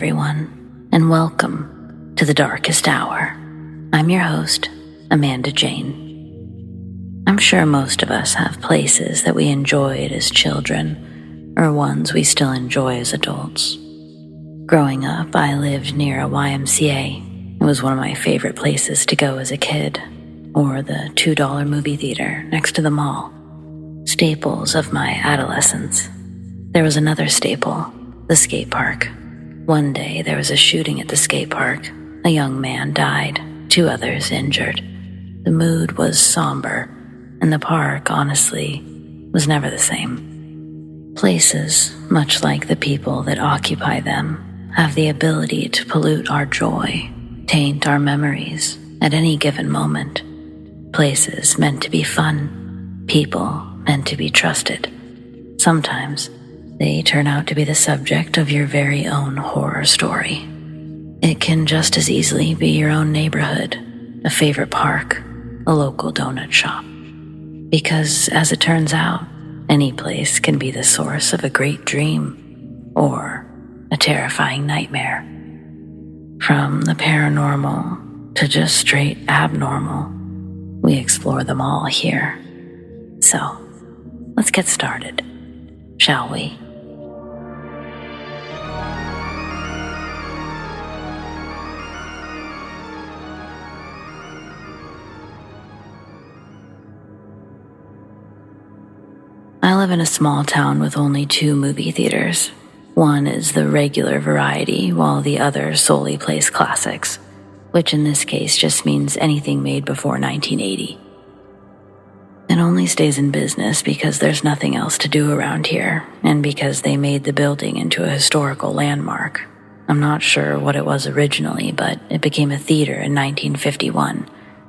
everyone, and welcome to the Darkest Hour. I'm your host, Amanda Jane. I'm sure most of us have places that we enjoyed as children, or ones we still enjoy as adults. Growing up, I lived near a YMCA. It was one of my favorite places to go as a kid, or the $2 movie theater next to the mall. Staples of my adolescence. There was another staple, the skate park. One day there was a shooting at the skate park. A young man died, 2 others injured. The mood was somber, and the park, honestly, was never the same. Places, much like the people that occupy them, have the ability to pollute our joy, taint our memories at any given moment. Places meant to be fun, people meant to be trusted. Sometimes they turn out to be the subject of your very own horror story. It can just as easily be your own neighborhood, a favorite park, a local donut shop. Because, as it turns out, any place can be the source of a great dream or a terrifying nightmare. From the paranormal to just straight abnormal, we explore them all here. So, let's get started, shall we? I live in a small town with only 2 movie theaters. One is the regular variety, while the other solely plays classics, which in this case just means anything made before 1980. It only stays in business because there's nothing else to do around here, and because they made the building into a historical landmark. I'm not sure what it was originally, but it became a theater in 1951,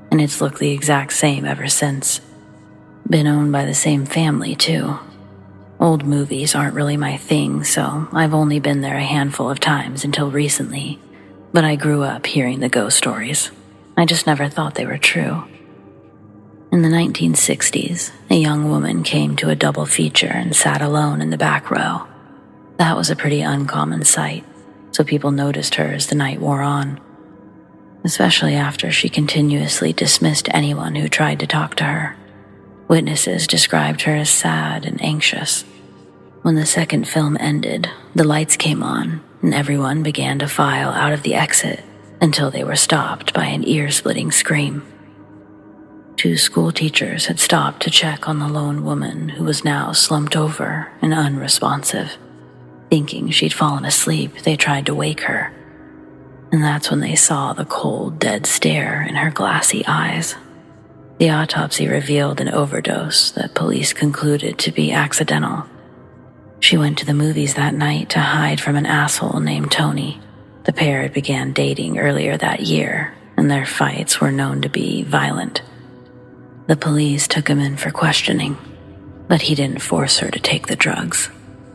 and it's looked the exact same ever since. Been owned by the same family, too. Old movies aren't really my thing, so I've only been there a handful of times until recently. But I grew up hearing the ghost stories. I just never thought they were true. In the 1960s, a young woman came to a double feature and sat alone in the back row. That was a pretty uncommon sight, so people noticed her as the night wore on. Especially after she continuously dismissed anyone who tried to talk to her. Witnesses described her as sad and anxious. When the second film ended, the lights came on, and everyone began to file out of the exit until they were stopped by an ear-splitting scream. 2 school teachers had stopped to check on the lone woman who was now slumped over and unresponsive. Thinking she'd fallen asleep, they tried to wake her. And that's when they saw the cold, dead stare in her glassy eyes. The autopsy revealed an overdose that police concluded to be accidental. She went to the movies that night to hide from an asshole named Tony. The pair had began dating earlier that year, and their fights were known to be violent. The police took him in for questioning, but he didn't force her to take the drugs,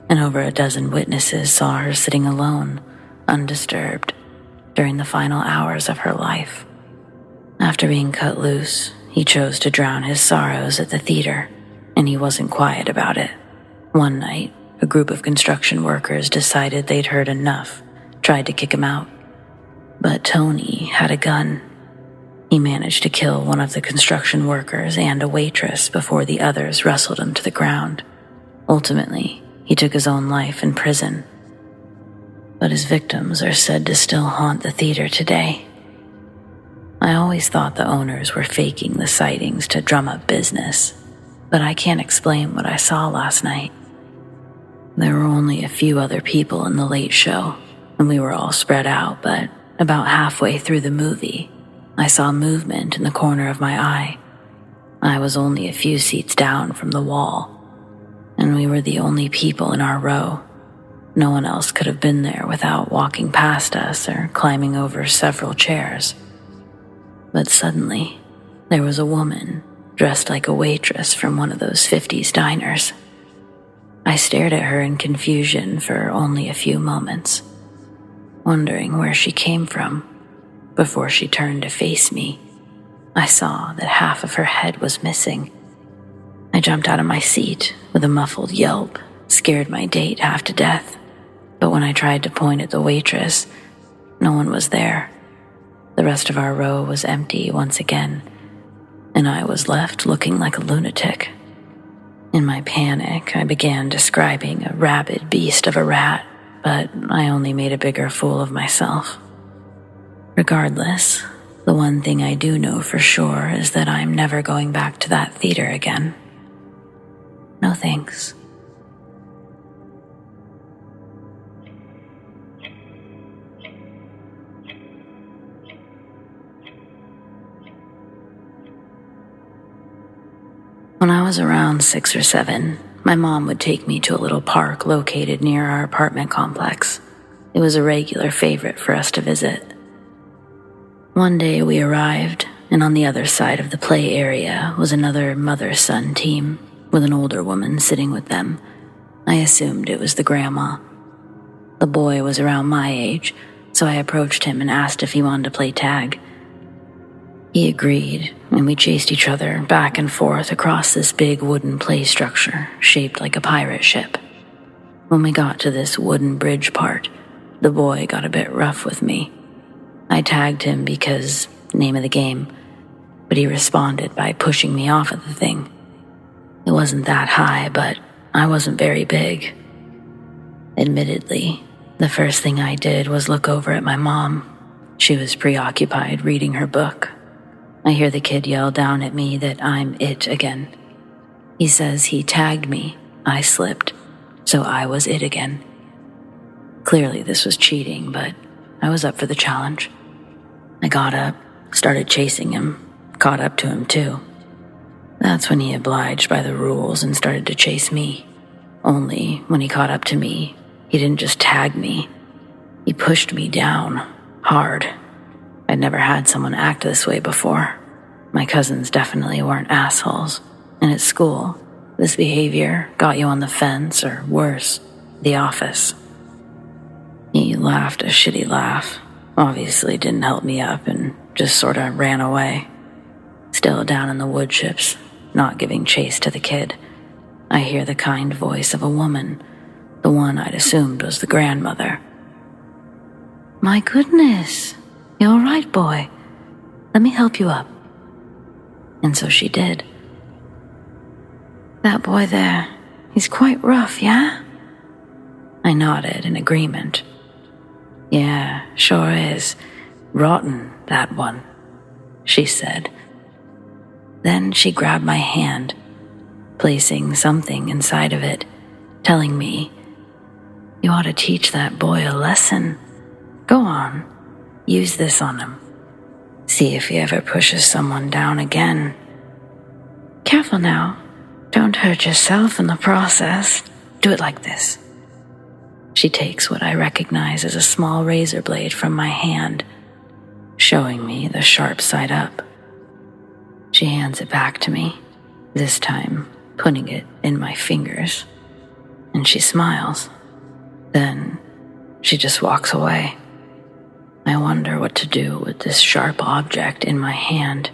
and over a dozen witnesses saw her sitting alone, undisturbed, during the final hours of her life. After being cut loose, he chose to drown his sorrows at the theater, and he wasn't quiet about it. One night, a group of construction workers decided they'd heard enough, tried to kick him out. But Tony had a gun. He managed to kill one of the construction workers and a waitress before the others wrestled him to the ground. Ultimately, he took his own life in prison. But his victims are said to still haunt the theater today. I always thought the owners were faking the sightings to drum up business, but I can't explain what I saw last night. There were only a few other people in the late show, and we were all spread out, but about halfway through the movie, I saw movement in the corner of my eye. I was only a few seats down from the wall, and we were the only people in our row. No one else could have been there without walking past us or climbing over several chairs. But suddenly, there was a woman dressed like a waitress from one of those 50s diners. I stared at her in confusion for only a few moments, wondering where she came from. Before she turned to face me, I saw that half of her head was missing. I jumped out of my seat with a muffled yelp, scared my date half to death. but when I tried to point at the waitress, no one was there. The rest of our row was empty once again, and I was left looking like a lunatic. In my panic, I began describing a rabid beast of a rat, but I only made a bigger fool of myself. Regardless, the one thing I do know for sure is that I'm never going back to that theater again. No thanks. When I was around 6 or 7, my mom would take me to a little park located near our apartment complex. It was a regular favorite for us to visit. One day we arrived, and on the other side of the play area was another mother-son team with an older woman sitting with them. I assumed it was the grandma. The boy was around my age, so I approached him and asked if he wanted to play tag. He agreed, and we chased each other back and forth across this big wooden play structure shaped like a pirate ship. When we got to this wooden bridge part, the boy got a bit rough with me. I tagged him because, name of the game, but he responded by pushing me off of the thing. It wasn't that high, but I wasn't very big. Admittedly, the first thing I did was look over at my mom. She was preoccupied reading her book. I hear the kid yell down at me that I'm it again. He says he tagged me, I slipped, so I was it again. Clearly this was cheating, but I was up for the challenge. I got up, started chasing him, caught up to him too. That's when he obliged by the rules and started to chase me. Only when he caught up to me, he didn't just tag me. He pushed me down, hard. I'd never had someone act this way before. My cousins definitely weren't assholes. And at school, this behavior got you on the fence, or worse, the office. He laughed a shitty laugh, obviously didn't help me up, and just sorta ran away. Still down in the wood chips, not giving chase to the kid, I hear the kind voice of a woman, the one I'd assumed was the grandmother. "My goodness, you all right, boy? Let me help you up." And so she did. "That boy there, he's quite rough, yeah?" I nodded in agreement. "Yeah, sure is. Rotten, that one," she said. Then she grabbed my hand, placing something inside of it, telling me, "You ought to teach that boy a lesson. Go on, use this on him. See if he ever pushes someone down again. Careful now, don't hurt yourself in the process. Do it like this." She takes what I recognize as a small razor blade from my hand, showing me the sharp side up. She hands it back to me, this time putting it in my fingers, and she smiles. Then she just walks away. I wonder what to do with this sharp object in my hand.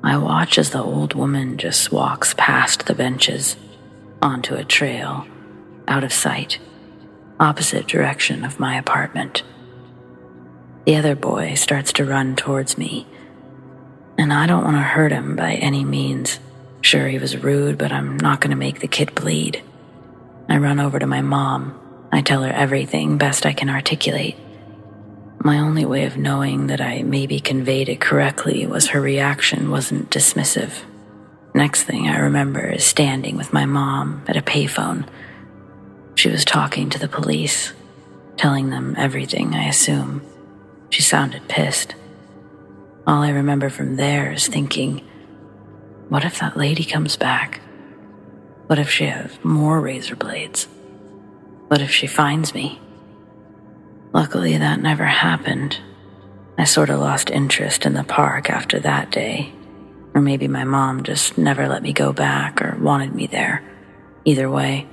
I watch as the old woman just walks past the benches, onto a trail, out of sight, opposite direction of my apartment. The other boy starts to run towards me, and I don't want to hurt him by any means. Sure, he was rude, but I'm not going to make the kid bleed. I run over to my mom. I tell her everything best I can articulate. My only way of knowing that I maybe conveyed it correctly was her reaction wasn't dismissive. Next thing I remember is standing with my mom at a payphone. She was talking to the police, telling them everything, I assume. She sounded pissed. All I remember from there is thinking, what if that lady comes back? What if she has more razor blades? What if she finds me? Luckily, that never happened. I sort of lost interest in the park after that day. Or maybe my mom just never let me go back or wanted me there. Either way,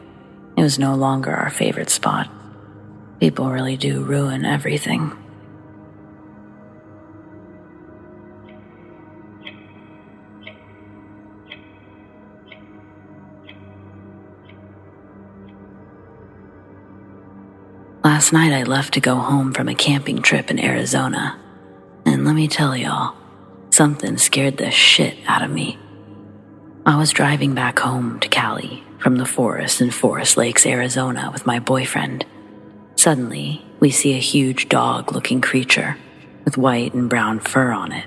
it was no longer our favorite spot. People really do ruin everything. Last night I left to go home from a camping trip in Arizona, and let me tell y'all, something scared the shit out of me. I was driving back home to Cali from the forest in Forest Lakes, Arizona with my boyfriend. Suddenly, we see a huge dog-looking creature with white and brown fur on it.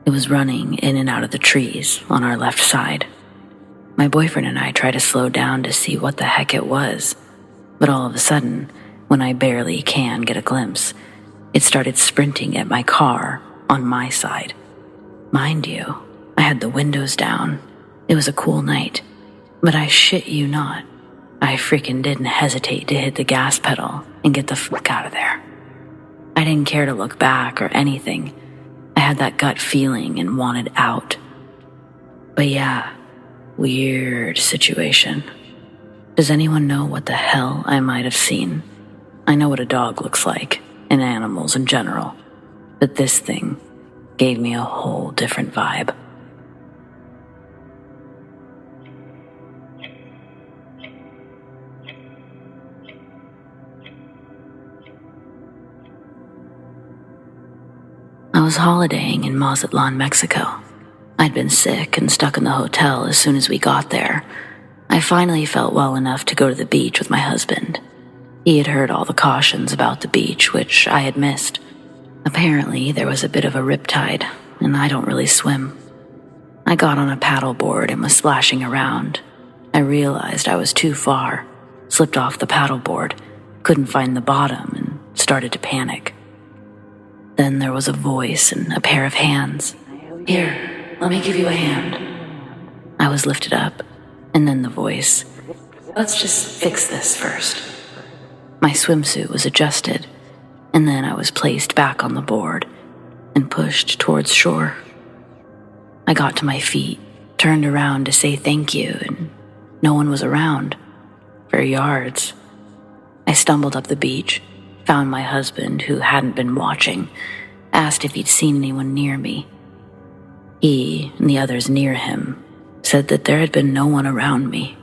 It was running in and out of the trees on our left side. My boyfriend and I tried to slow down to see what the heck it was, but all of a sudden, when I barely can get a glimpse, it started sprinting at my car on my side. Mind you, I had the windows down. It was a cool night, but I shit you not, I freaking didn't hesitate to hit the gas pedal and get the fuck out of there. I didn't care to look back or anything. I had that gut feeling and wanted out. But yeah, weird situation. Does anyone know what the hell I might have seen? I know what a dog looks like, and animals in general, but this thing gave me a whole different vibe. I was holidaying in Mazatlan, Mexico. I'd been sick and stuck in the hotel as soon as we got there. I finally felt well enough to go to the beach with my husband. He had heard all the cautions about the beach, which I had missed. Apparently, there was a bit of a riptide, and I don't really swim. I got on a paddleboard and was splashing around. I realized I was too far, slipped off the paddleboard, couldn't find the bottom, and started to panic. Then there was a voice and a pair of hands. "Here, let me give you a hand." I was lifted up, and then the voice. "Let's just fix this first." My swimsuit was adjusted, and then I was placed back on the board and pushed towards shore. I got to my feet, turned around to say thank you, and no one was around for yards. I stumbled up the beach, found my husband, who hadn't been watching, asked if he'd seen anyone near me. He and the others near him said that there had been no one around me.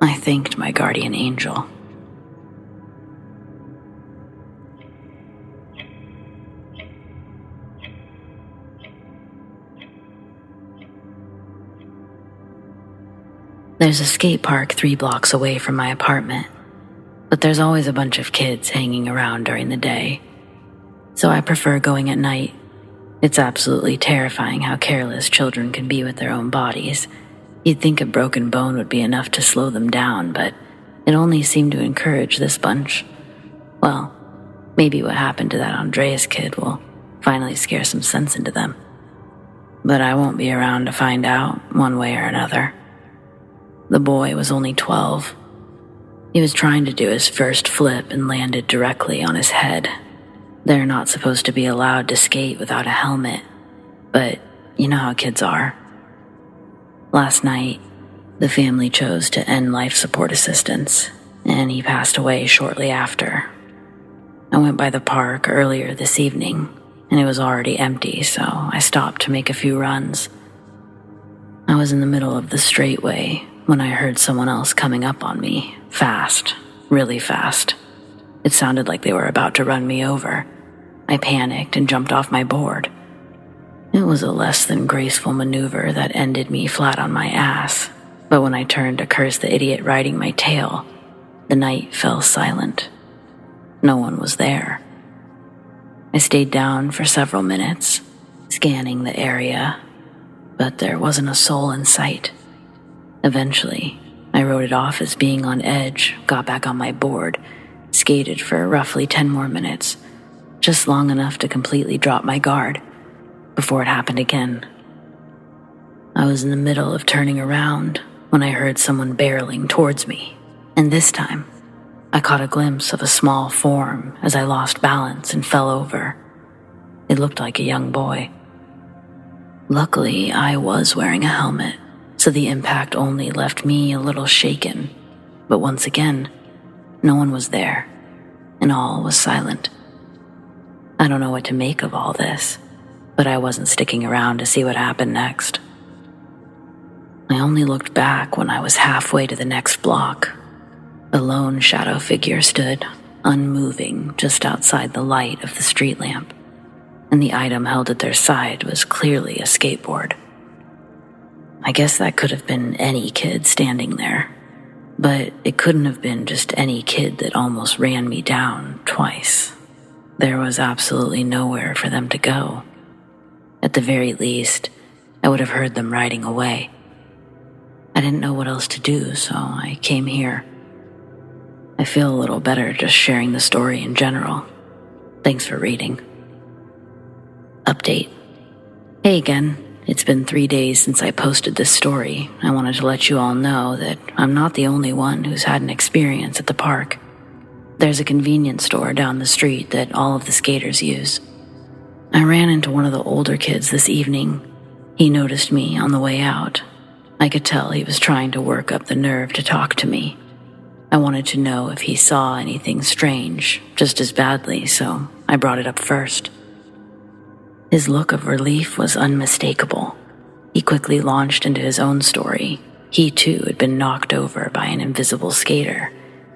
I thanked my guardian angel. There's a skate park 3 blocks away from my apartment, but there's always a bunch of kids hanging around during the day, so I prefer going at night. It's absolutely terrifying how careless children can be with their own bodies. You'd think a broken bone would be enough to slow them down, but it only seemed to encourage this bunch. Well, maybe what happened to that Andreas kid will finally scare some sense into them. But I won't be around to find out one way or another. The boy was only 12. He was trying to do his first flip and landed directly on his head. They're not supposed to be allowed to skate without a helmet, but you know how kids are. Last night, the family chose to end life support assistance, and he passed away shortly after. I went by the park earlier this evening, and it was already empty, so I stopped to make a few runs. I was in the middle of the straightway when I heard someone else coming up on me, fast, really fast. It sounded like they were about to run me over. I panicked and jumped off my board. It was a less than graceful maneuver that ended me flat on my ass, but when I turned to curse the idiot riding my tail, the night fell silent. No one was there. I stayed down for several minutes, scanning the area, but there wasn't a soul in sight. Eventually, I wrote it off as being on edge, got back on my board, skated for roughly 10 more minutes, just long enough to completely drop my guard before it happened again. I was in the middle of turning around when I heard someone barreling towards me, and this time, I caught a glimpse of a small form as I lost balance and fell over. It looked like a young boy. Luckily, I was wearing a helmet, so the impact only left me a little shaken. But once again, no one was there, and all was silent. I don't know what to make of all this, but I wasn't sticking around to see what happened next. I only looked back when I was halfway to the next block. A lone shadow figure stood, unmoving just outside the light of the street lamp, and the item held at their side was clearly a skateboard. I guess that could have been any kid standing there, but it couldn't have been just any kid that almost ran me down twice. There was absolutely nowhere for them to go. At the very least, I would have heard them riding away. I didn't know what else to do, so I came here. I feel a little better just sharing the story in general. Thanks for reading. Update. Hey again. It's been 3 days since I posted this story. I wanted to let you all know that I'm not the only one who's had an experience at the park. There's a convenience store down the street that all of the skaters use. I ran into one of the older kids this evening. He noticed me on the way out. I could tell he was trying to work up the nerve to talk to me. I wanted to know if he saw anything strange, just as badly, so I brought it up first. His look of relief was unmistakable. He quickly launched into his own story. He too had been knocked over by an invisible skater,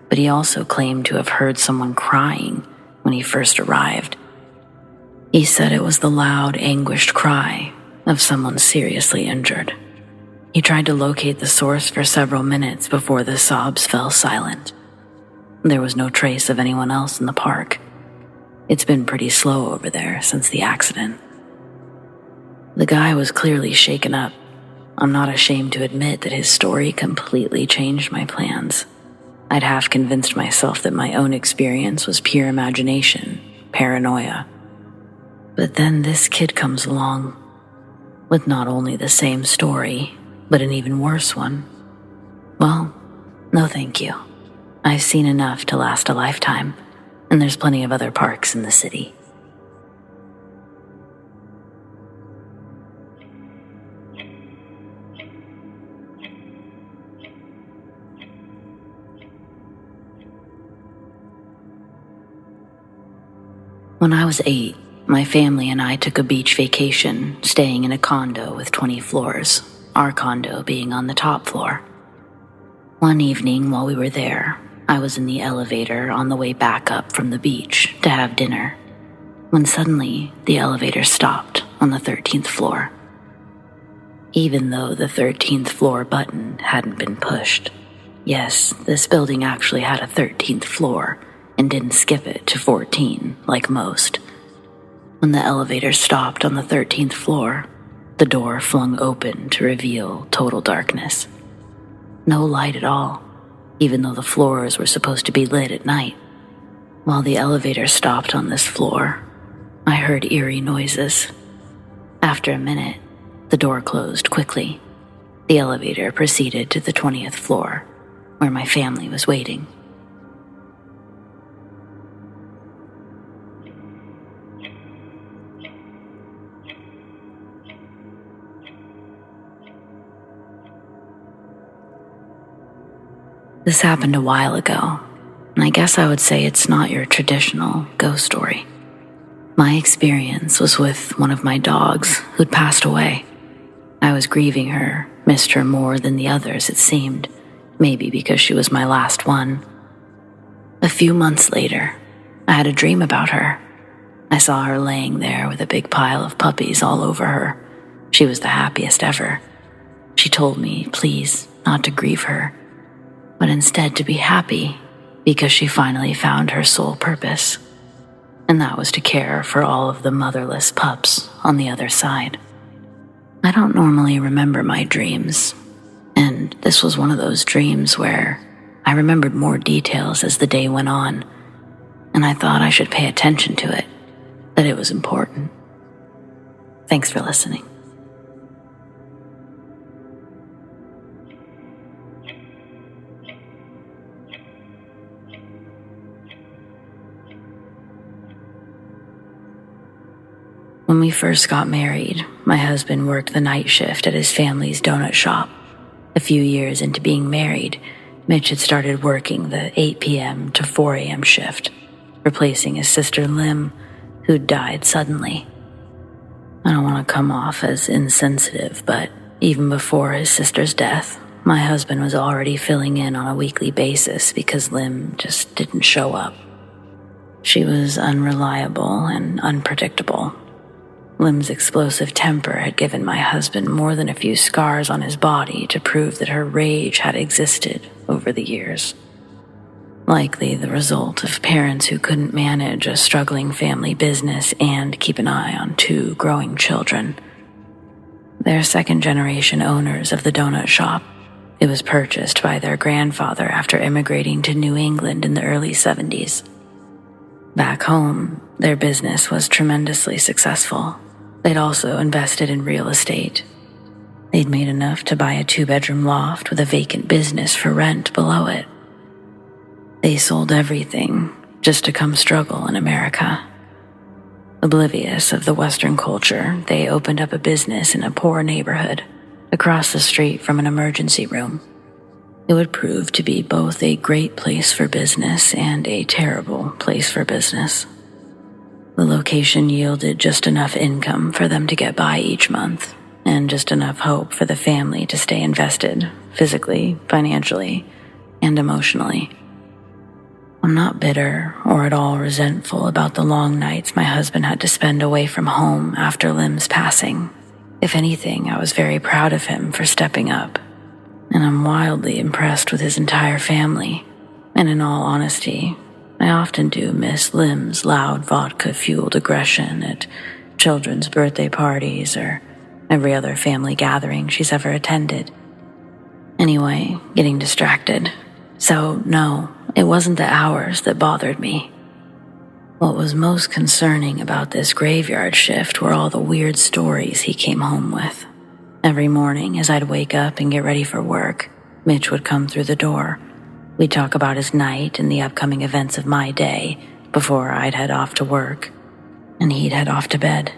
but he also claimed to have heard someone crying when he first arrived. He said it was the loud, anguished cry of someone seriously injured. He tried to locate the source for several minutes before the sobs fell silent. There was no trace of anyone else in the park. It's been pretty slow over there since the accident. The guy was clearly shaken up. I'm not ashamed to admit that his story completely changed my plans. I'd half convinced myself that my own experience was pure imagination, paranoia. But then this kid comes along, with not only the same story, but an even worse one. Well, no thank you. I've seen enough to last a lifetime, and there's plenty of other parks in the city. When I was 8, my family and I took a beach vacation, staying in a condo with 20 floors, our condo being on the top floor. One evening while we were there, I was in the elevator on the way back up from the beach to have dinner, when suddenly the elevator stopped on the 13th floor. Even though the 13th floor button hadn't been pushed. Yes, this building actually had a 13th floor, and didn't skip it to 14 like most. When the elevator stopped on the 13th floor, the door flung open to reveal total darkness. No light at all, even though the floors were supposed to be lit at night. While the elevator stopped on this floor, I heard eerie noises. After a minute, the door closed quickly. The elevator proceeded to the 20th floor, where my family was waiting. This happened a while ago, and I guess I would say it's not your traditional ghost story. My experience was with one of my dogs who'd passed away. I was grieving her, missed her more than the others it seemed, maybe because she was my last one. A few months later, I had a dream about her. I saw her laying there with a big pile of puppies all over her. She was the happiest ever. She told me, please, not to grieve her, but instead to be happy because she finally found her sole purpose, and that was to care for all of the motherless pups on the other side. I don't normally remember my dreams, and this was one of those dreams where I remembered more details as the day went on, and I thought I should pay attention to it, that it was important. Thanks for listening. When we first got married, my husband worked the night shift at his family's donut shop. A few years into being married, Mitch had started working the 8 p.m. to 4 a.m. shift, replacing his sister Lim, who'd died suddenly. I don't want to come off as insensitive, but even before his sister's death, my husband was already filling in on a weekly basis because Lim just didn't show up. She was unreliable and unpredictable. Lim's explosive temper had given my husband more than a few scars on his body to prove that her rage had existed over the years. Likely the result of parents who couldn't manage a struggling family business and keep an eye on 2 growing children. They're second-generation owners of the donut shop. It was purchased by their grandfather after immigrating to New England in the early 70s. Back home, their business was tremendously successful. They'd also invested in real estate. They'd made enough to buy a 2-bedroom loft with a vacant business for rent below it. They sold everything just to come struggle in America. Oblivious of the Western culture, they opened up a business in a poor neighborhood across the street from an emergency room. It would prove to be both a great place for business and a terrible place for business. The location yielded just enough income for them to get by each month, and just enough hope for the family to stay invested, physically, financially, and emotionally. I'm not bitter or at all resentful about the long nights my husband had to spend away from home after Lim's passing. If anything, I was very proud of him for stepping up, and I'm wildly impressed with his entire family. And in all honesty, I often do miss Lim's loud vodka-fueled aggression at children's birthday parties or every other family gathering she's ever attended. Anyway, getting distracted. So no, it wasn't the hours that bothered me. What was most concerning about this graveyard shift were all the weird stories he came home with. Every morning, as I'd wake up and get ready for work, Mitch would come through the door. We'd talk about his night and the upcoming events of my day before I'd head off to work, and he'd head off to bed.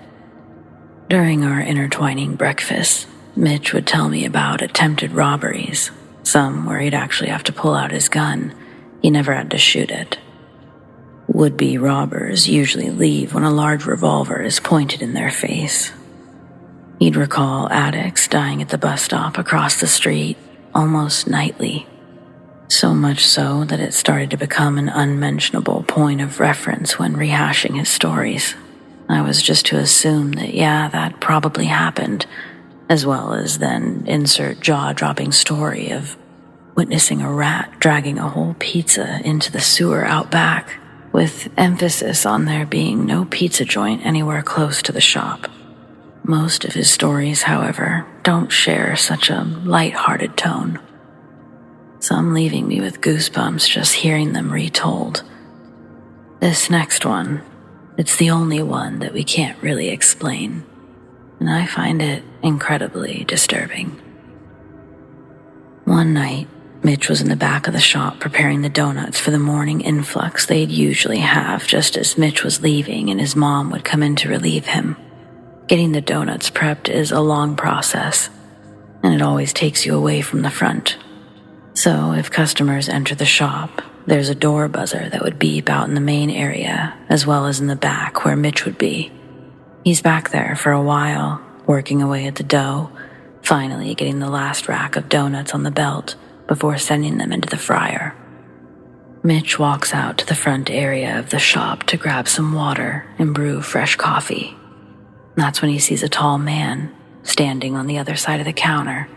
During our intertwining breakfasts, Mitch would tell me about attempted robberies, some where he'd actually have to pull out his gun. He never had to shoot it. Would-be robbers usually leave when a large revolver is pointed in their face. He'd recall addicts dying at the bus stop across the street almost nightly. So much so that it started to become an unmentionable point of reference when rehashing his stories. I was just to assume that, yeah, that probably happened, as well as then insert jaw-dropping story of witnessing a rat dragging a whole pizza into the sewer out back, with emphasis on there being no pizza joint anywhere close to the shop. Most of his stories, however, don't share such a light-hearted tone. Some leaving me with goosebumps just hearing them retold. This next one, it's the only one that we can't really explain, and I find it incredibly disturbing. One night, Mitch was in the back of the shop preparing the donuts for the morning influx they'd usually have just as Mitch was leaving and his mom would come in to relieve him. Getting the donuts prepped is a long process, and it always takes you away from the front. So if customers enter the shop, there's a door buzzer that would beep out in the main area, as well as in the back where Mitch would be. He's back there for a while, working away at the dough, finally getting the last rack of donuts on the belt before sending them into the fryer. Mitch walks out to the front area of the shop to grab some water and brew fresh coffee. That's when he sees a tall man standing on the other side of the counter,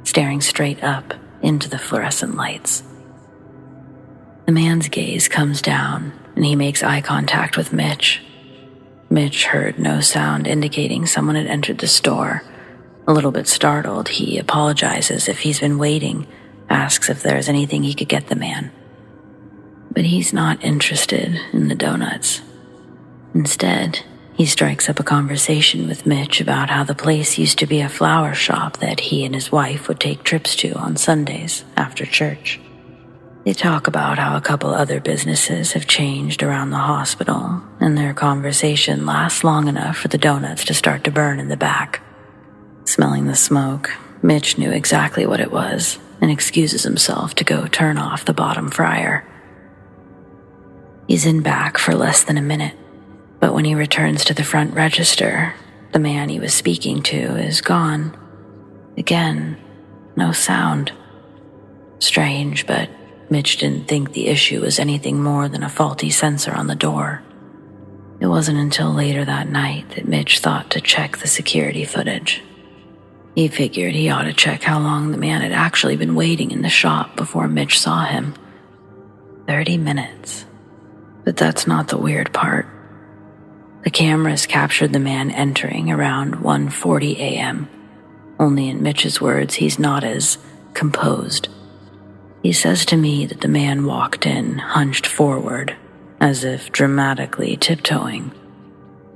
staring straight up into the fluorescent lights. The man's gaze comes down, and he makes eye contact with Mitch. Mitch heard no sound indicating someone had entered the store. A little bit startled, he apologizes if he's been waiting, asks if there's anything he could get the man. But he's not interested in the donuts. Instead, he strikes up a conversation with Mitch about how the place used to be a flower shop that he and his wife would take trips to on Sundays after church. They talk about how a couple other businesses have changed around the hospital, and their conversation lasts long enough for the donuts to start to burn in the back. Smelling the smoke, Mitch knew exactly what it was and excuses himself to go turn off the bottom fryer. He's in back for less than a minute, but when he returns to the front register, the man he was speaking to is gone. Again, no sound. Strange, but Mitch didn't think the issue was anything more than a faulty sensor on the door. It wasn't until later that night that Mitch thought to check the security footage. He figured he ought to check how long the man had actually been waiting in the shop before Mitch saw him. 30 minutes. But that's not the weird part. The cameras captured the man entering around 1:40 a.m. Only in Mitch's words, he's not as composed. He says to me that the man walked in hunched forward, as if dramatically tiptoeing.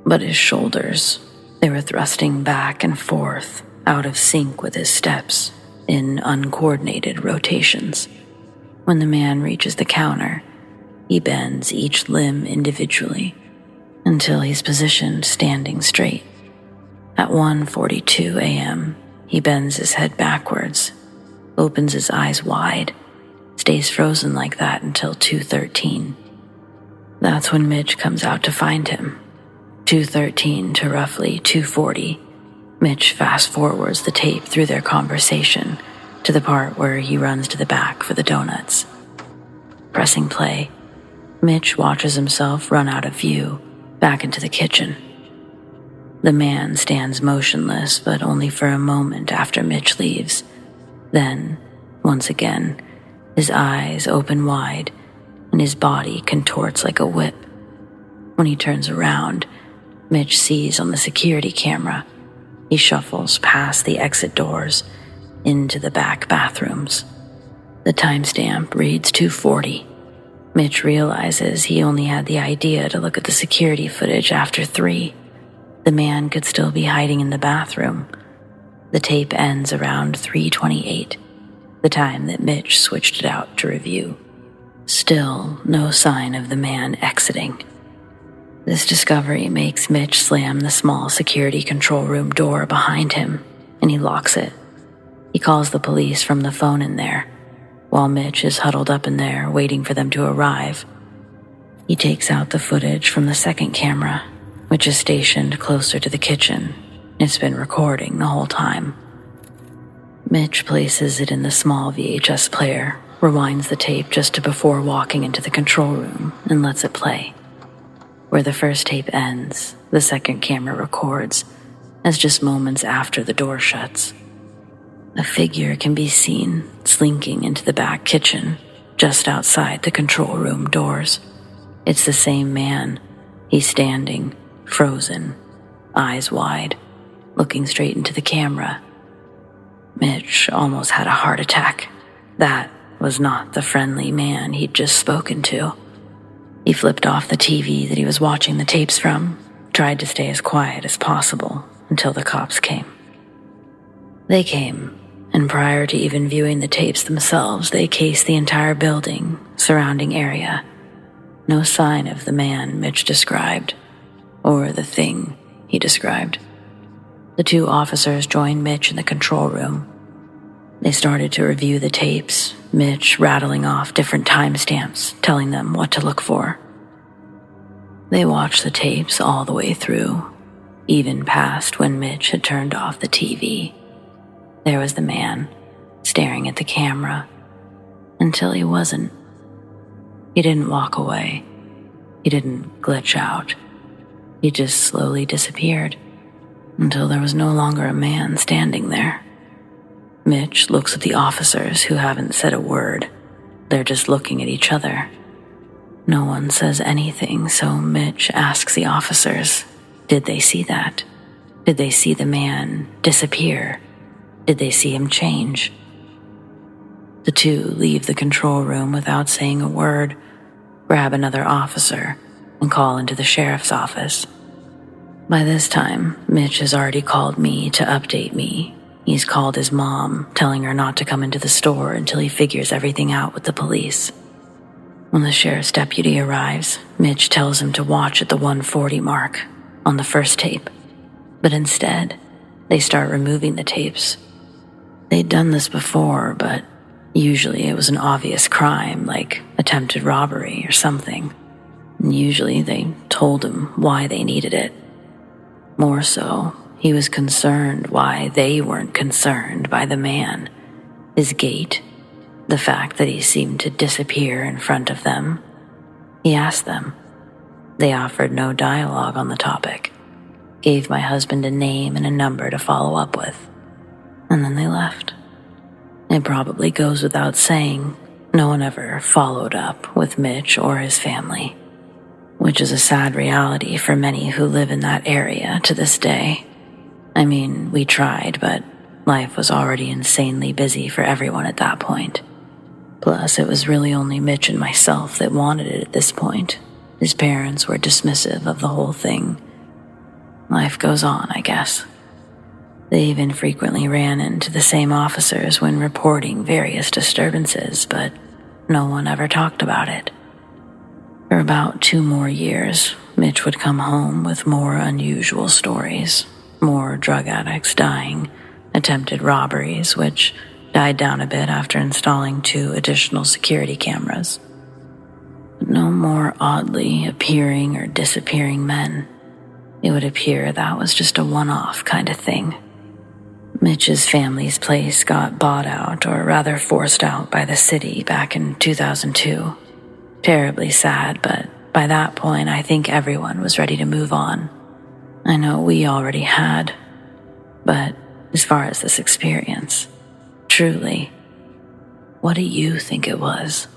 But his shoulders, they were thrusting back and forth, out of sync with his steps, in uncoordinated rotations. When the man reaches the counter, he bends each limb individually until he's positioned standing straight. At 1:42 a.m., he bends his head backwards, opens his eyes wide, stays frozen like that until 2:13. That's when Mitch comes out to find him. 2:13 to roughly 2:40, Mitch fast-forwards the tape through their conversation to the part where he runs to the back for the donuts. Pressing play, Mitch watches himself run out of view, back into the kitchen. The man stands motionless, but only for a moment after Mitch leaves. Then, once again, his eyes open wide, and his body contorts like a whip. When he turns around, Mitch sees on the security camera. He shuffles past the exit doors into the back bathrooms. The timestamp reads 2:40. Mitch realizes he only had the idea to look at the security footage after 3. The man could still be hiding in the bathroom. The tape ends around 3:28, the time that Mitch switched it out to review. Still no sign of the man exiting. This discovery makes Mitch slam the small security control room door behind him, and he locks it. He calls the police from the phone in there, while Mitch is huddled up in there waiting for them to arrive. He takes out the footage from the second camera, which is stationed closer to the kitchen. It's been recording the whole time. Mitch places it in the small VHS player, rewinds the tape just to before walking into the control room, and lets it play. Where the first tape ends, the second camera records, as just moments after the door shuts. A figure can be seen slinking into the back kitchen, just outside the control room doors. It's the same man. He's standing, frozen, eyes wide, looking straight into the camera. Mitch almost had a heart attack. That was not the friendly man he'd just spoken to. He flipped off the TV that he was watching the tapes from, tried to stay as quiet as possible until the cops came. They came, and prior to even viewing the tapes themselves, they cased the entire building, surrounding area. No sign of the man Mitch described, or the thing he described. The 2 officers joined Mitch in the control room. They started to review the tapes, Mitch rattling off different timestamps, telling them what to look for. They watched the tapes all the way through, even past when Mitch had turned off the TV. There was the man, staring at the camera, until he wasn't. He didn't walk away. He didn't glitch out. He just slowly disappeared, until there was no longer a man standing there. Mitch looks at the officers who haven't said a word. They're just looking at each other. No one says anything, so Mitch asks the officers, did they see that? Did they see the man disappear? Did they see him change? The 2 leave the control room without saying a word, grab another officer, and call into the sheriff's office. By this time, Mitch has already called me to update me. He's called his mom, telling her not to come into the store until he figures everything out with the police. When the sheriff's deputy arrives, Mitch tells him to watch at the 1:40 mark on the first tape. But instead, they start removing the tapes. They'd done this before, but usually it was an obvious crime like attempted robbery or something. And usually they told him why they needed it. More so, he was concerned why they weren't concerned by the man, his gait, the fact that he seemed to disappear in front of them. He asked them. They offered no dialogue on the topic, gave my husband a name and a number to follow up with, and then they left. It probably goes without saying, no one ever followed up with Mitch or his family, which is a sad reality for many who live in that area to this day. I mean, we tried, but life was already insanely busy for everyone at that point. Plus, it was really only Mitch and myself that wanted it at this point. His parents were dismissive of the whole thing. Life goes on, I guess. They even frequently ran into the same officers when reporting various disturbances, but no one ever talked about it. For about 2 more years, Mitch would come home with more unusual stories, more drug addicts dying, attempted robberies, which died down a bit after installing 2 additional security cameras. But no more oddly appearing or disappearing men. It would appear that was just a one-off kind of thing. Mitch's family's place got bought out, or rather forced out, by the city back in 2002. Terribly sad, but by that point I think everyone was ready to move on. I know we already had, but as far as this experience, truly, what do you think it was?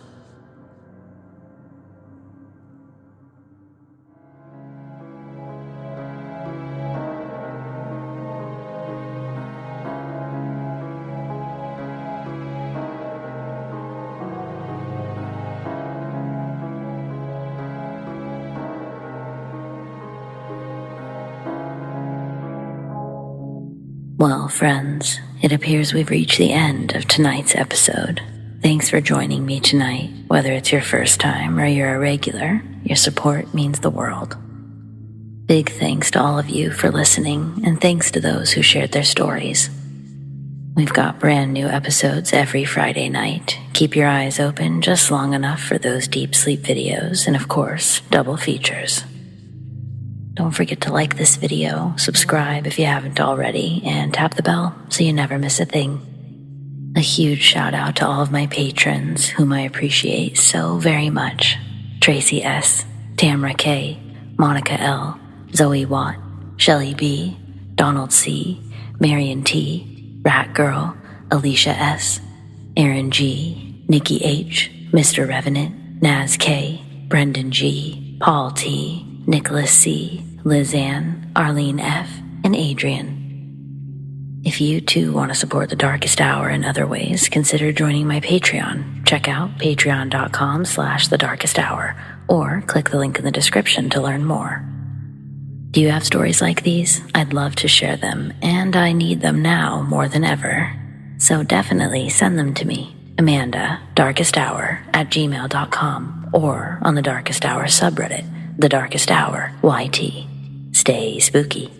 Well, friends, it appears we've reached the end of tonight's episode. Thanks for joining me tonight. Whether it's your first time or you're a regular, your support means the world. Big thanks to all of you for listening, and thanks to those who shared their stories. We've got brand new episodes every Friday night. Keep your eyes open just long enough for those deep sleep videos and, of course, double features. Don't forget to like this video, subscribe if you haven't already, and tap the bell so you never miss a thing. A huge shout out to all of my patrons, whom I appreciate so very much. Tracy S, Tamara K, Monica L, ZoeWatt, Chelle B, Donald C, Marion T, Rat Girl, Alisha S, Erin G, Nikki H, Mr. Revenant, Naz K, Brendon G, Paul T, Nicholas C, Lissane, Arlene F, and Adrienne. If you too want to support the Darkest Hour in other ways, consider joining my Patreon. Check out patreon.com/thedarkesthour or click the link in the description to learn more. Do you have stories like these? I'd love to share them, and I need them now more than ever. So definitely send them to me, amandadarkesthour@gmail.com, or on the Darkest Hour subreddit, The Darkest Hour YT. Stay spooky.